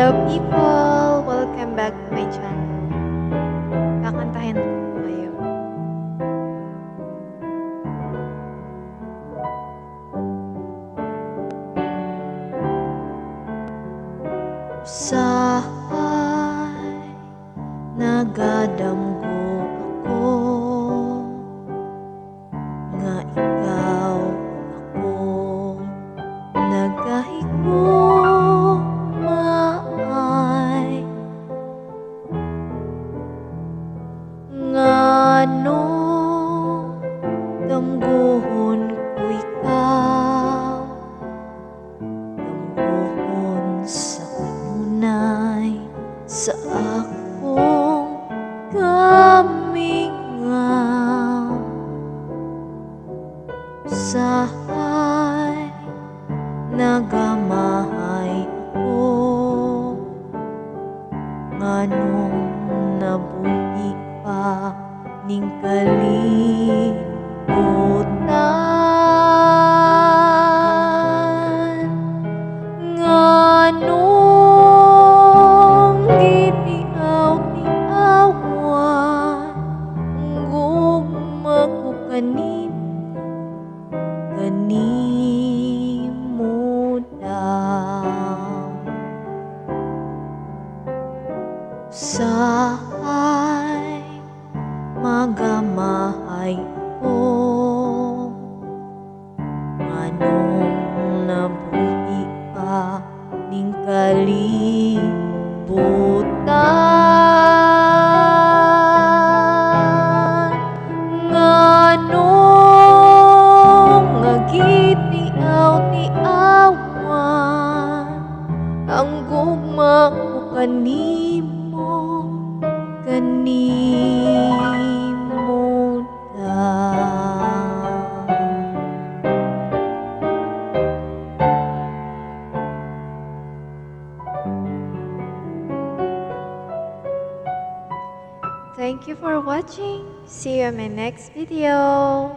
Hello people! Welcome back to my channel. Kakantahin ko po kayo. Usahay, nagadamgo ako nga ikaw ako nagahigugmaay ngano damgohon ko ikaw damgohon sa kanunay sa akong kamingaw. Usahay, nagamahay ako nganong nabuhi pa ning kalibutan nganong gitiaw-tiawan gugma ko kanimo daw. Usahay, magamahay ko nganong nabuhi pa ning kalibutan nganong nagitiaw-tiawan ang gugma ko kanimo daw. Thank you for watching. See you in my next video.